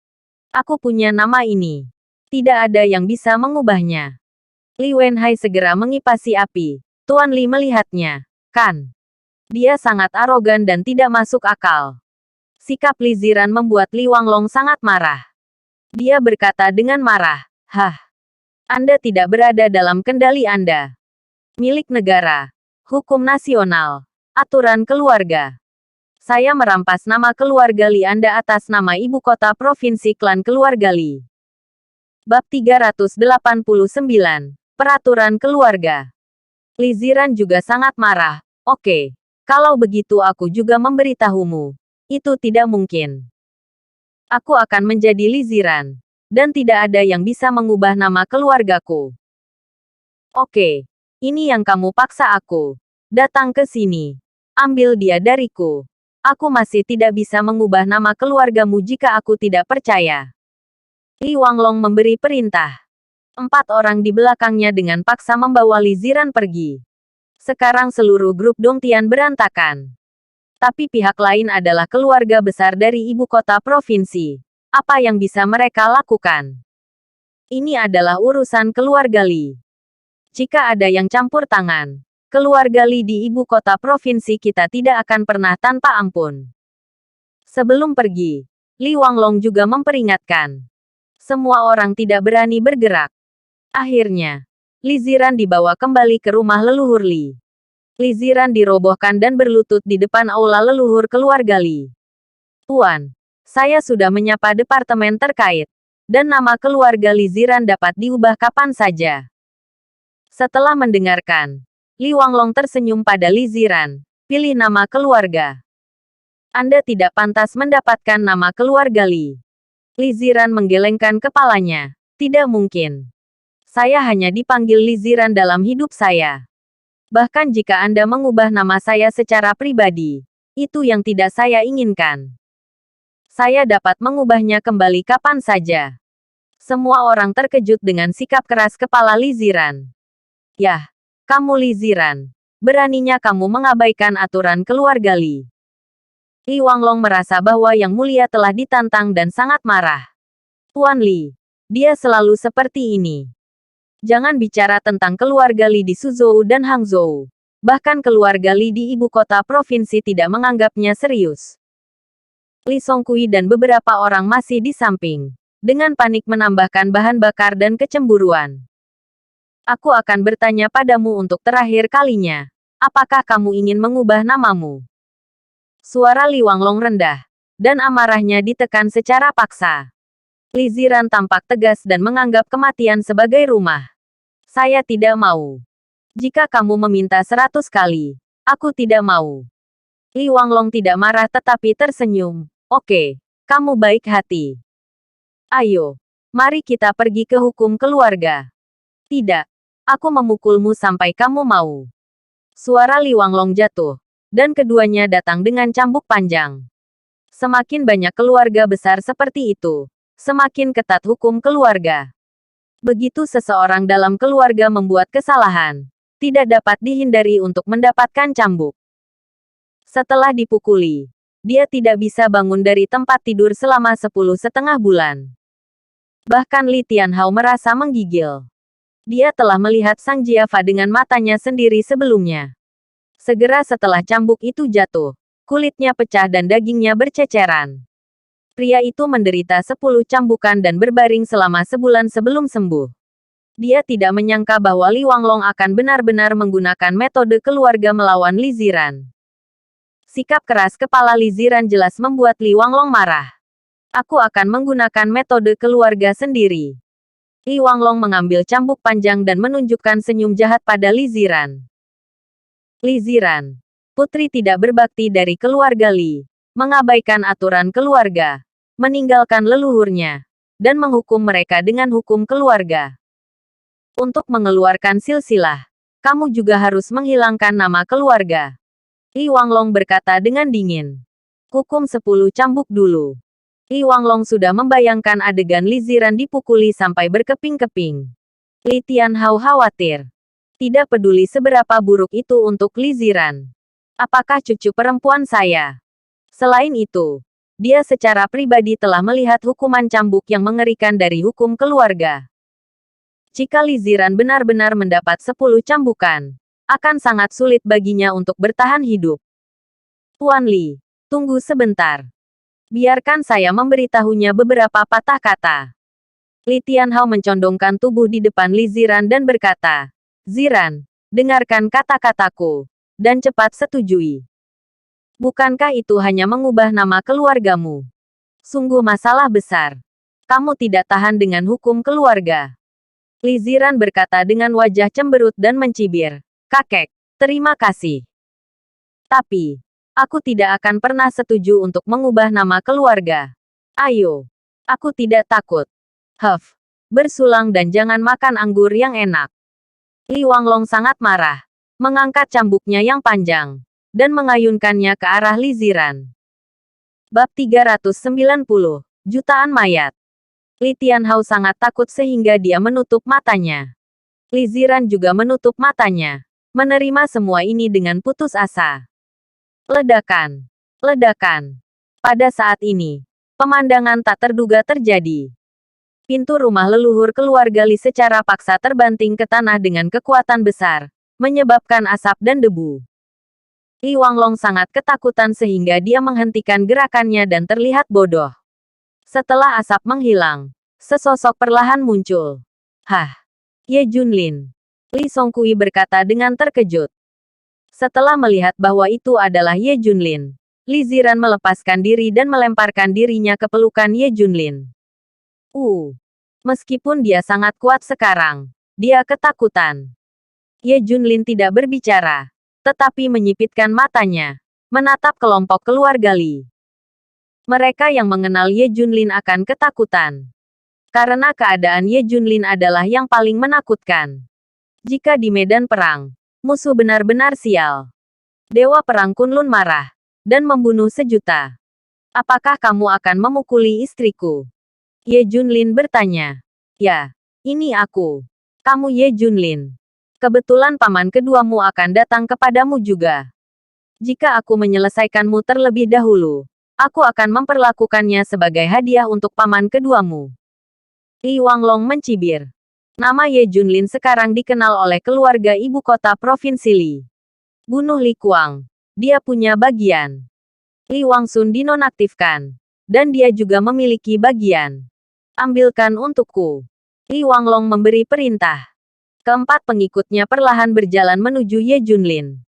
Aku punya nama ini. Tidak ada yang bisa mengubahnya. Li Wenhai segera mengipasi api. Tuan Li melihatnya. Kan? Dia sangat arogan dan tidak masuk akal. Sikap Li Ziran membuat Li Wanglong sangat marah. Dia berkata dengan marah. Hah? Anda tidak berada dalam kendali Anda. Milik negara. Hukum nasional. Aturan keluarga. Saya merampas nama keluarga Li Anda atas nama ibu kota provinsi klan keluarga Li. Bab 389. Peraturan keluarga. Li Ziran juga sangat marah. Oke. Kalau begitu aku juga memberitahumu. Itu tidak mungkin. Aku akan menjadi Li Ziran. Dan tidak ada yang bisa mengubah nama keluargaku. Oke. Ini yang kamu paksa aku. Datang ke sini. Ambil dia dariku. Aku masih tidak bisa mengubah nama keluargamu jika aku tidak percaya. Li Wanglong memberi perintah. 4 orang di belakangnya dengan paksa membawa Li Ziran pergi. Sekarang seluruh grup Dongtian berantakan. Tapi pihak lain adalah keluarga besar dari ibu kota provinsi. Apa yang bisa mereka lakukan? Ini adalah urusan keluarga Li. Jika ada yang campur tangan, keluarga Li di ibu kota provinsi kita tidak akan pernah tanpa ampun. Sebelum pergi, Li Wanglong juga memperingatkan. Semua orang tidak berani bergerak. Akhirnya, Li Ziran dibawa kembali ke rumah leluhur Li. Li Ziran dirobohkan dan berlutut di depan aula leluhur keluarga Li. Tuan, saya sudah menyapa departemen terkait. Dan nama keluarga Li Ziran dapat diubah kapan saja. Setelah mendengarkan, Li Wanglong tersenyum pada Li Ziran. Pilih nama keluarga. Anda tidak pantas mendapatkan nama keluarga Li. Li Ziran menggelengkan kepalanya. Tidak mungkin. Saya hanya dipanggil Li Ziran dalam hidup saya. Bahkan jika Anda mengubah nama saya secara pribadi, itu yang tidak saya inginkan. Saya dapat mengubahnya kembali kapan saja. Semua orang terkejut dengan sikap keras kepala Li Ziran. Yah, kamu Li Ziran. Beraninya kamu mengabaikan aturan keluarga Li. Li Wanglong merasa bahwa Yang Mulia telah ditantang dan sangat marah. Tuan Li, dia selalu seperti ini. Jangan bicara tentang keluarga Li di Suzhou dan Hangzhou. Bahkan keluarga Li di ibu kota provinsi tidak menganggapnya serius. Li Songqi dan beberapa orang masih di samping. Dengan panik menambahkan bahan bakar dan kecemburuan. Aku akan bertanya padamu untuk terakhir kalinya. Apakah kamu ingin mengubah namamu? Suara Li Wanglong rendah. Dan amarahnya ditekan secara paksa. Li Ziran tampak tegas dan menganggap kematian sebagai rumah. Saya tidak mau. Jika kamu meminta 100 kali, aku tidak mau. Li Wanglong tidak marah tetapi tersenyum. Oke, kamu baik hati. Ayo, mari kita pergi ke hukum keluarga. Tidak, aku memukulmu sampai kamu mau. Suara Li Wanglong jatuh, dan keduanya datang dengan cambuk panjang. Semakin banyak keluarga besar seperti itu, semakin ketat hukum keluarga. Begitu seseorang dalam keluarga membuat kesalahan, tidak dapat dihindari untuk mendapatkan cambuk. Setelah dipukuli, dia tidak bisa bangun dari tempat tidur selama 10,5 bulan. Bahkan Li Tianhao merasa menggigil. Dia telah melihat Sang Jiafa dengan matanya sendiri sebelumnya. Segera setelah cambuk itu jatuh, kulitnya pecah dan dagingnya berceceran. Pria itu menderita 10 cambukan dan berbaring selama sebulan sebelum sembuh. Dia tidak menyangka bahwa Li Wanglong akan benar-benar menggunakan metode keluarga melawan Li Ziran. Sikap keras kepala Li Ziran jelas membuat Li Wanglong marah. Aku akan menggunakan metode keluarga sendiri. Li Wanglong mengambil cambuk panjang dan menunjukkan senyum jahat pada Li Ziran. Li Ziran, putri tidak berbakti dari keluarga Li, mengabaikan aturan keluarga, meninggalkan leluhurnya, dan menghukum mereka dengan hukum keluarga. Untuk mengeluarkan silsilah, kamu juga harus menghilangkan nama keluarga. Li Wanglong berkata dengan dingin. Hukum 10 cambuk dulu. Li Wanglong sudah membayangkan adegan Li Ziran dipukuli sampai berkeping-keping. Li Tianhao khawatir. Tidak peduli seberapa buruk itu untuk Li Ziran. Apakah cucu perempuan saya? Selain itu, dia secara pribadi telah melihat hukuman cambuk yang mengerikan dari hukum keluarga. Jika Li Ziran benar-benar mendapat 10 cambukan, akan sangat sulit baginya untuk bertahan hidup. Tuan Li, tunggu sebentar. Biarkan saya memberitahunya beberapa patah kata. Li Tianhao mencondongkan tubuh di depan Li Ziran dan berkata, Ziran, dengarkan kata-kataku, dan cepat setujui. Bukankah itu hanya mengubah nama keluargamu? Sungguh masalah besar. Kamu tidak tahan dengan hukum keluarga. Li Ziran berkata dengan wajah cemberut dan mencibir. Kakek, terima kasih. Tapi, aku tidak akan pernah setuju untuk mengubah nama keluarga. Ayo, aku tidak takut. Huff, bersulang dan jangan makan anggur yang enak. Li Wanglong sangat marah, mengangkat cambuknya yang panjang, dan mengayunkannya ke arah Li Ziran. Bab 390, Jutaan Mayat. Li Tianhao sangat takut sehingga dia menutup matanya. Li Ziran juga menutup matanya, menerima semua ini dengan putus asa. Ledakan. Ledakan. Pada saat ini, pemandangan tak terduga terjadi. Pintu rumah leluhur keluarga Li secara paksa terbanting ke tanah dengan kekuatan besar, menyebabkan asap dan debu. Li Wanglong sangat ketakutan sehingga dia menghentikan gerakannya dan terlihat bodoh. Setelah asap menghilang, sesosok perlahan muncul. Hah! Ye Junlin. Li Songqi berkata dengan terkejut. Setelah melihat bahwa itu adalah Ye Junlin, Li Ziran melepaskan diri dan melemparkan dirinya ke pelukan Ye Junlin. Meskipun dia sangat kuat sekarang, dia ketakutan. Ye Junlin tidak berbicara, tetapi menyipitkan matanya, menatap kelompok keluarga Li. Mereka yang mengenal Ye Junlin akan ketakutan. Karena keadaan Ye Junlin adalah yang paling menakutkan. Jika di medan perang, Musuh benar-benar sial. Dewa Perang Kunlun marah dan membunuh sejuta. Apakah kamu akan memukuli istriku? Ye Junlin bertanya. Ya, ini aku. Kamu Ye Junlin. Kebetulan paman keduamu akan datang kepadamu juga. Jika aku menyelesaikanmu terlebih dahulu, aku akan memperlakukannya sebagai hadiah untuk paman keduamu. Li Wanglong mencibir. Nama Ye Junlin sekarang dikenal oleh keluarga ibu kota Provinsi Li. Bunuh Li Kuang. Dia punya bagian. Li Wangsun dinonaktifkan. Dan dia juga memiliki bagian. Ambilkan untukku. Li Wanglong memberi perintah. Keempat pengikutnya perlahan berjalan menuju Ye Junlin.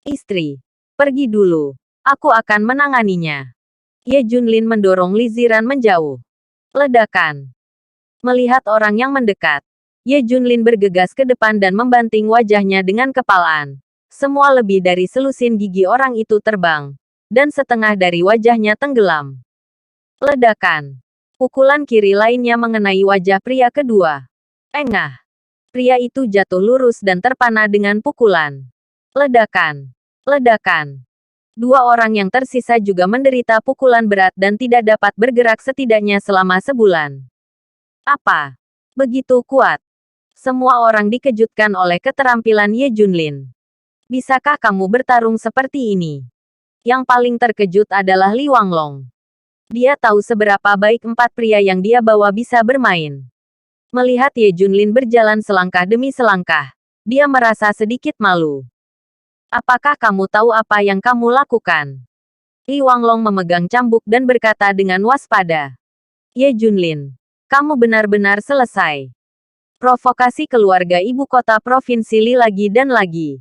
Istri, pergi dulu. Aku akan menanganinya. Ye Junlin mendorong Li Ziran menjauh. Ledakan. Melihat orang yang mendekat, Ye Junlin bergegas ke depan dan membanting wajahnya dengan kepalaan. Semua lebih dari selusin gigi orang itu terbang, dan setengah dari wajahnya tenggelam. Ledakan. Pukulan kiri lainnya mengenai wajah pria kedua. Engah. Pria itu jatuh lurus dan terpana dengan pukulan. Ledakan. Ledakan. Dua orang yang tersisa juga menderita pukulan berat dan tidak dapat bergerak setidaknya selama sebulan. Apa? Begitu kuat. Semua orang dikejutkan oleh keterampilan Ye Junlin. Bisakah kamu bertarung seperti ini? Yang paling terkejut adalah Li Wanglong. Dia tahu seberapa baik empat pria yang dia bawa bisa bermain. Melihat Ye Junlin berjalan selangkah demi selangkah, dia merasa sedikit malu. Apakah kamu tahu apa yang kamu lakukan? Li Wanglong memegang cambuk dan berkata dengan waspada. Ye Junlin, kamu benar-benar selesai. Provokasi keluarga ibu kota Provinsi Li lagi dan lagi.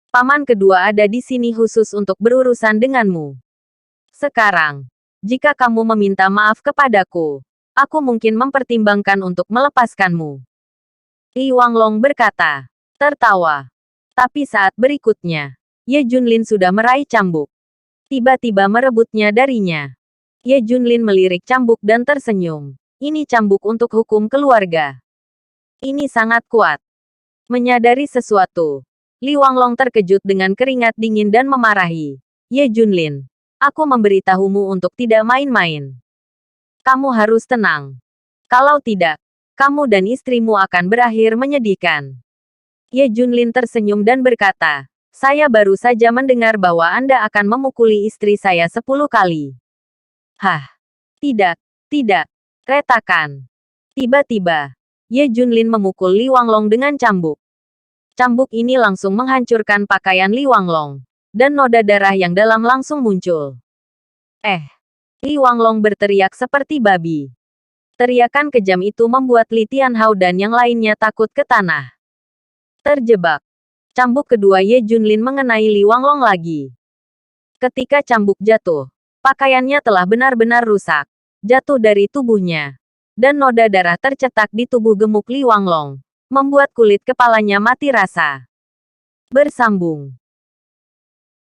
Paman kedua ada di sini khusus untuk berurusan denganmu. Sekarang, jika kamu meminta maaf kepadaku, aku mungkin mempertimbangkan untuk melepaskanmu. Li Wanglong berkata, tertawa. Tapi saat berikutnya, Ye Junlin sudah meraih cambuk. Tiba-tiba merebutnya darinya. Ye Junlin melirik cambuk dan tersenyum. Ini cambuk untuk hukum keluarga. Ini sangat kuat. Menyadari sesuatu, Li Wanglong terkejut dengan keringat dingin dan memarahi. Ye Junlin, aku memberitahumu untuk tidak main-main. Kamu harus tenang. Kalau tidak, kamu dan istrimu akan berakhir menyedihkan. Ye Junlin tersenyum dan berkata, saya baru saja mendengar bahwa Anda akan memukuli istri saya 10 kali. Hah? Tidak, tidak. Retakan. Tiba-tiba, Ye Junlin memukul Li Wanglong dengan cambuk. Cambuk ini langsung menghancurkan pakaian Li Wanglong, dan noda darah yang dalam langsung muncul. Li Wanglong berteriak seperti babi. Teriakan kejam itu membuat Li Tianhao dan yang lainnya takut ke tanah. Terjebak. Cambuk kedua Ye Junlin mengenai Li Wanglong lagi. Ketika cambuk jatuh, pakaiannya telah benar-benar rusak, jatuh dari tubuhnya. Dan noda darah tercetak di tubuh gemuk Li Wanglong, membuat kulit kepalanya mati rasa. Bersambung.